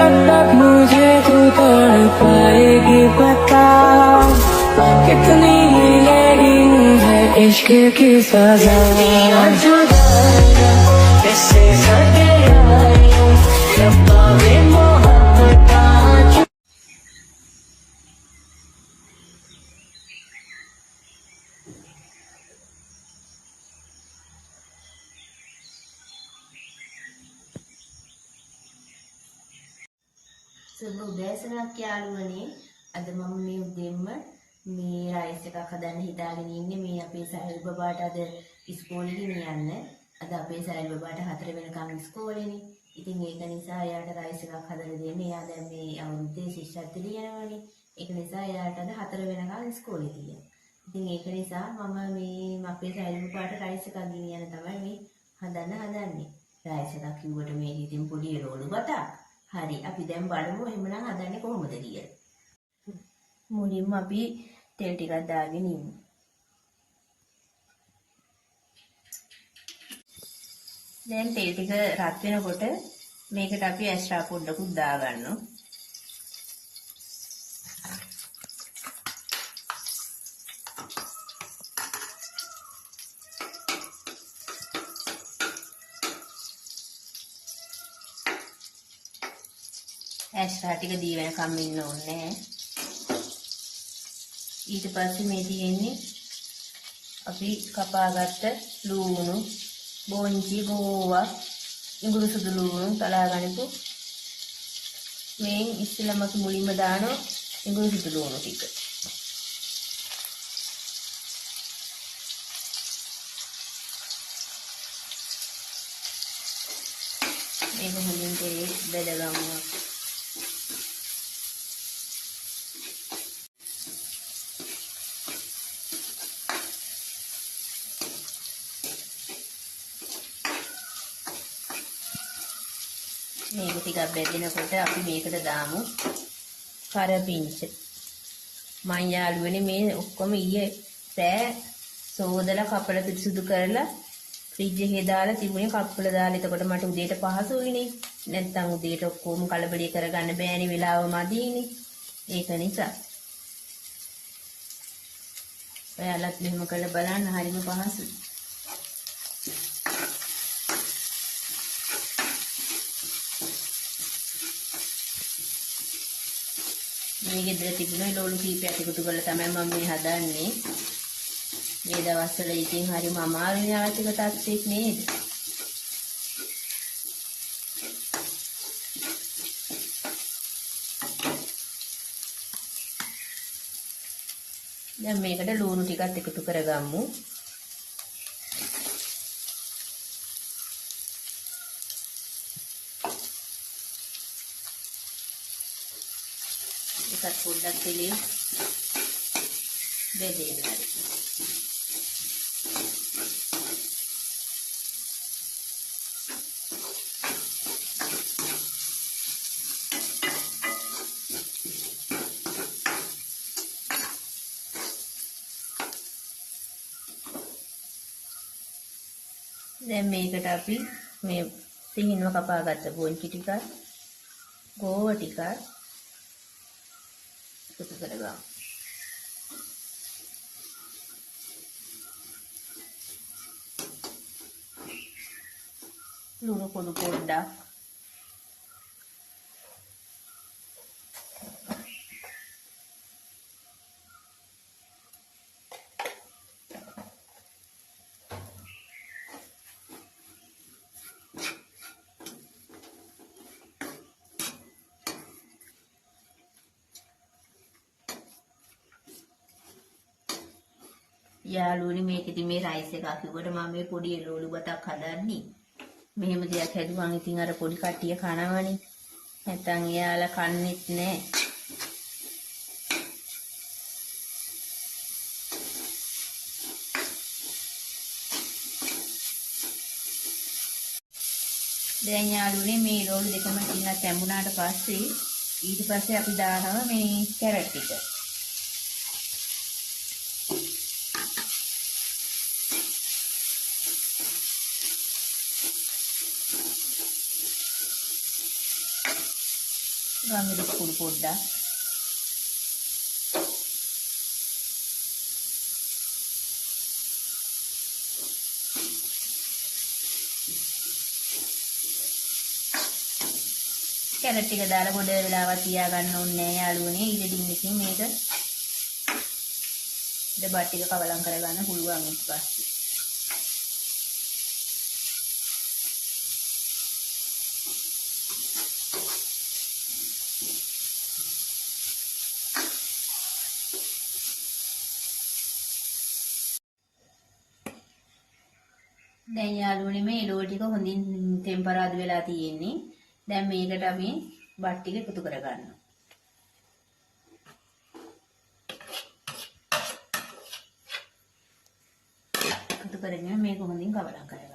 कब तक मुझे तू तड़ पाएगी बता कितनी मिलेगी मुझे इश्क की सजा कैसे सके रब्बा वे मोहब्बत සුබ උදෑසනක් යාළුවනේ. අද මම මේ උදෙන්ම මේ රයිස් එකක් හදන්න හිතාගෙන ඉන්නේ. මේ අපේ සහල් බබාට අද ඉස්කෝලේ ගෙනියන්න. අද අපේ සහල් බබාට 4 වෙනකම් ඉස්කෝලේනේ. ඉතින් ඒක නිසා එයාට රයිස් එකක් හදලා දෙන්න. එයා දැන් මේ අවුරුද්දේ ශිෂ්‍යත්ව ලියනවානේ. ඒක නිසා එයාට අද 4 වෙනකම් ඉස්කෝලේ තියෙනවා. ඉතින් ඒක නිසා මම මේ අපේ සහල් බබාට රයිස් එකක් ගෙනියන්න තමයි මේ හදන්නේ. රයිස් එකක් කිව්වට මේක ඉතින් පොඩි රෝළු බතක්. හරි අපි දැන් බලමු එහෙමනම් හදන්නේ කොහොමද කියලා. මුලින්ම අපි තෙල් ටිකක් දාගෙන ඉමු. දැන් තෙල් ටික රත් වෙනකොට මේකට අපි ඇස්ට්‍රා පොඩ්ඩකුත් දාගන්නවා. ඇස්ට්‍රා ටික දී වෙනකම් ඉන්න ඕනේ. ඊට පස්සේ මේ තියෙන්නේ අපි කපාගත්ත ලූණු, බොන්චි, ගෝවා, ඉඟුරු සුදු ලූණු තලා ගනිපු. මේ ඉස්සෙල්ලාම අපි මුලින්ම දානවා ඉඟුරු සුදු ලූණු ටික. මේක මුලින් බෙදගමු. මේක ටිකක් බෙදෙනකොට අපි මේකට දාමු කරපිංච. මං යාළුවනේ මේ ඔක්කොම ඊයේ රෑ සෝදලා කපලා පිරිසුදු කරලා ෆ්‍රිජ් එකේ දාලා තිබුණේ කප්පල දාලා. එතකොට මට උදේට පහසුයිනේ. නැත්තම් උදේට ඔක්කොම කලබලී කරගන්න බෑනේ, වෙලාව මදිනේ. ඒක නිසා ඔයාලත් මෙහෙම කරලා බලන්න, හරිම පහසුයි. මේ ගෙදර තිබුණේ ලෝලු කීපයක් එකතු කරලා තමයි මම මේ හදන්නේ. මේ දවස්වල ඉතින් හරිම අමාරුයි ආර්ථික තත්ත්වෙත් නේද? දැන් මේකට ලුණු ටිකක් එකතු කරගමු. එකත් පොඩ්ඩක් තෙලේ බෙදෙන්න. දැන් මේකට අපි මේ සිහිනව කපාගත්ත බොන්චි ටිකක්, ගෝව ටිකක් එකතු කරගමු. ලුණු පොඩු පොඩ්ඩක්, යාළුවනි මේක ඉතින් මේ රයිස් එකක් කිව්වට මම මේ පොඩි එළවලු බතක් හදන්නේ. මෙහෙම දෙයක් හැදුවම ඉතින් අර පොඩි කට්ටිය කනවනේ. නැත්තම් එයාලා කන්නේත් නෑ. දැන් යාළුවනේ මේ එළවලු දෙකම ටිකක් තැඹුණාට පස්සේ ඊට පස්සේ අපි දානවා මේ කැරට් ටික. ගම්මිරිස් කුඩු පොඩ්ඩක්. කැරට් ටික දාලා පොඩ වෙලාවක් තියාගන්න ඕනේ නෑ යාළුවනේ. ඊටදී ඉතින් මේක බත් ටික කවලම් කරගන්න පුළුවන් ඊට පස්සේ. දැන් යාළුවනේ මේ එළවලු ටික හොඳින් ටෙම්පරාදු වෙලා තියෙන්නේ. දැන් මේකට අපි බත් ටික එකතු කරගන්නවා. එකතු කරගෙන මේක හොඳින් කවලම් කරගන්න.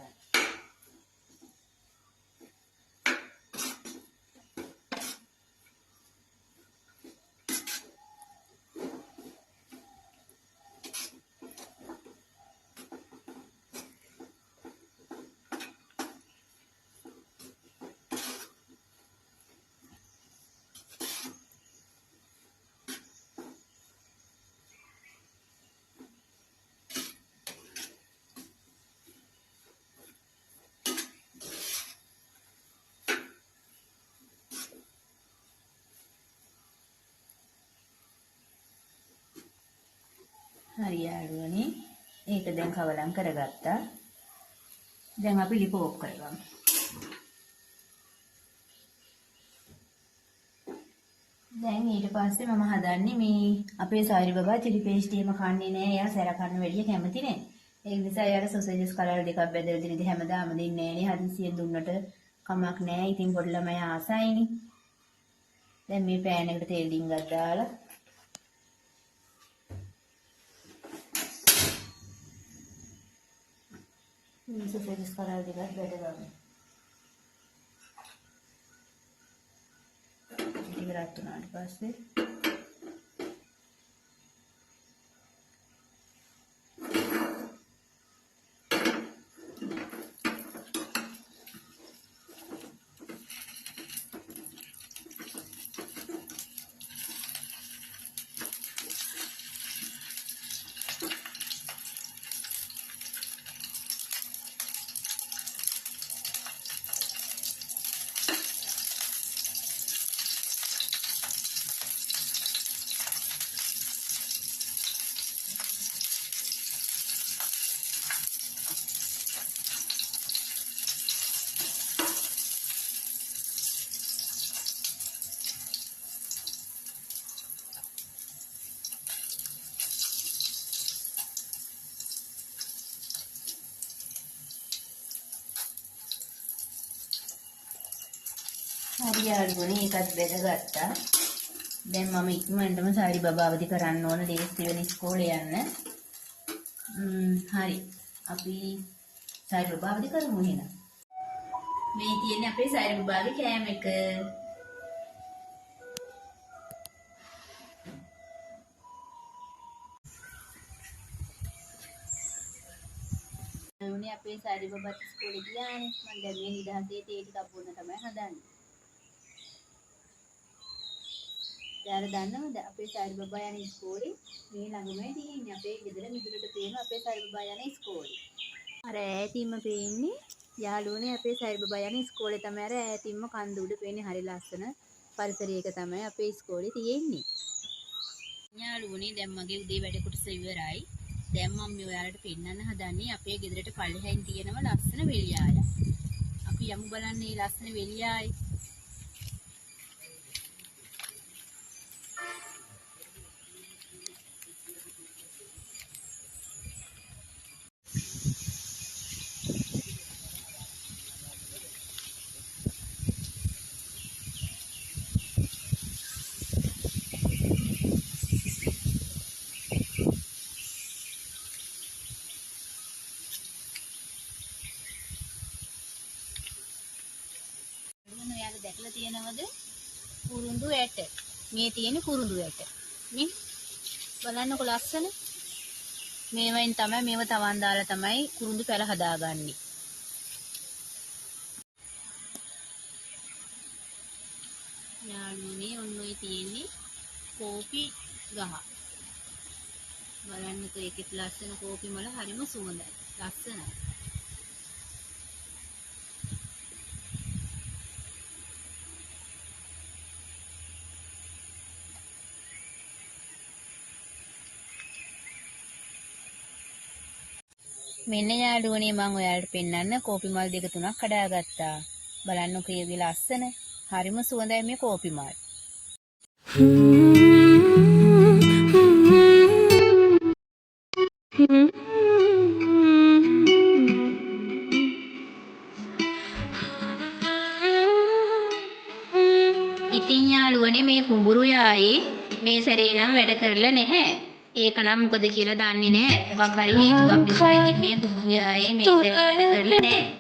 හරි යාළුවනේ ඒක දැන් කවලම් කරගත්තා. දැන් අපි ලිප ඕෆ් කරගමු. දැන් ඊට පස්සේ මම හදන්නේ මේ අපේ සාරි බබා චිලි පේස්ට් එකම කන්නේ නැහැ. එයා සැර කන්න වැඩිය කැමති නැහැ. ඒ නිසා එයාට සොසේජස් කලර් දෙකක් බෙදලා දෙන ඉතින් හැමදාම දෙන්නේ නැහැ නේ. හදිසියෙන් දුන්නට කමක් නැහැ. ඉතින් පොඩි ළමයි ආසයිනේ. දැන් මේ පෑන් එකට තෙල් ඩිංගක් දාලා සොසේජස් කලර් දෙකක් බෙදගමු. ටික රත් වුණාට පස්සේ හරි යාළුවනේ ඒකත් බෙදගත්තා. දැන් මම ඉක්මනටම සාරි බබා අවදි කරන්න ඕන ලේස්ති වෙන ඉස්කෝලේ යන්න. හරි. අපි සාරි බබා අවදි කරමු එහෙනම්. මේ තියෙන්නේ අපේ සාරි බබාගේ කෑම එක. උනේ අපේ සාරි බබාත් ඉස්කෝලේ ගියානේ. මම දැන් මේ නිදහසේ තේ ටිකක් බොන්න තමයි හදන්නේ. යාර දන්නවද අපේ සාරි බබා යන ඉස්කෝලේ මේ ළඟමයි තියෙන්නේ. අපේ ගෙදර මිදුලට පේන අපේ සාරි බබා යන ඉස්කෝලේ. අර ඈතින්ම පේන්නේ යාළුවනේ අපේ සාරි බබා යන ඉස්කෝලේ තමයි. අර ඈතින්ම කන්ද උඩ පේන්නේ හරි ලස්සන පරිසරයක තමයි අපේ ඉස්කෝලේ තියෙන්නේ. යාළුවනේ දැන් මගේ උදේ වැඩ කොටස ඉවරයි. දැන් මම මේ ඔයාලට පෙන්නන්න හදන්නේ අපේ ගෙදරට පල්ලෙහායින් තියෙනව ලස්සන වෙලියායක්. අපි යමු බලන්න මේ ලස්සන වෙලියායි. දැකලා තියෙනවද කුරුඳු ඇට? මේ තියෙන කුරුඳු ඇට නේ බලන්නකො ලස්සන. මේවෙන් තමයි මේව තවන් දාලා තමයි කුරුඳු පැල හදාගන්නේ. යාළුවනේ ඔන්න ඔය තියෙන්නේ කෝපි ගහ. බලන්නකෝ ඒකෙත් ලස්සන කෝපි මල හරිම සුවඳයි. ලස්සනයි. මෙන්න යාළුවනේ මම ඔයාලට පෙන්නන්න කෝපි මල් දෙක තුනක් කඩාගත්තා. බලන්නකෝ ඒකේ ලස්සන. හරිම සුවඳයි මේ කෝපි මල්. ඉතින් යාළුවනේ මේ කුඹුරු යායේ මේ සැරේ නම් වැඩ කරලා නැහැ. ඒක නම් මොකද කියලා දන්නේ නැහැ. මොකක් හරි හේතුවක් නිසා ඉතින් මේ කුඹුරු යායේ මේ සැරේ වැඩ කරලා නැහැ.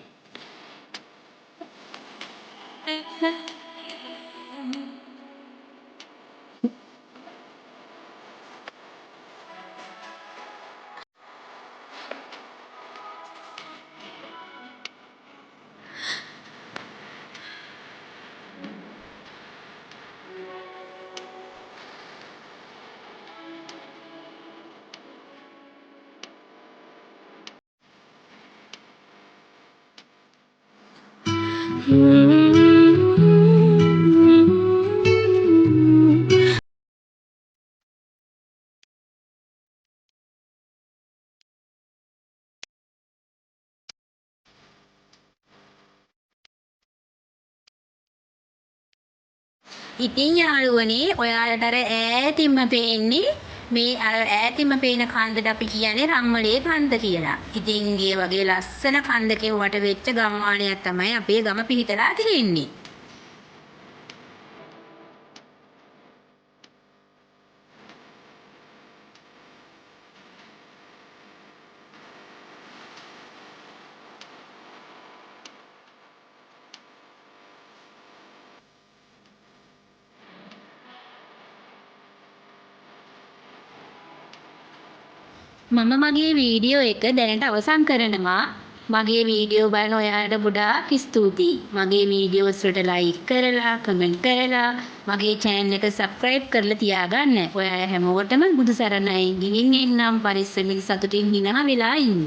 ඉතින් යාළුවනේ ඔයාලට අර ඈතින්ම පේන්නේ මේ අර ඈතින්ම පේන කන්දට අපි කියන්නේ රම්මලේ කන්ද කියලා. ඉතින් ඒ වගේ ලස්සන කන්දකේ වට වෙච්ච ගම්මානයක් තමයි අපේ ගම පිහිටලා තියෙන්නේ. මම මගේ වීඩියෝ එක දැනට අවසන් කරනවා. මගේ වීඩියෝ බලන ඔයාලට ගොඩාක් ස්තුතියි. මගේ වීඩියෝස් වලට ලයික් කරලා, කමෙන්ට් කරලා, මගේ channel එක subscribe කරලා තියාගන්න. ඔයාලා හැමෝටම බුදු සරණයි. ගිහින් එන්නම් පරිස්සමින් සතුටින් හිනා වෙලා ඉන්න.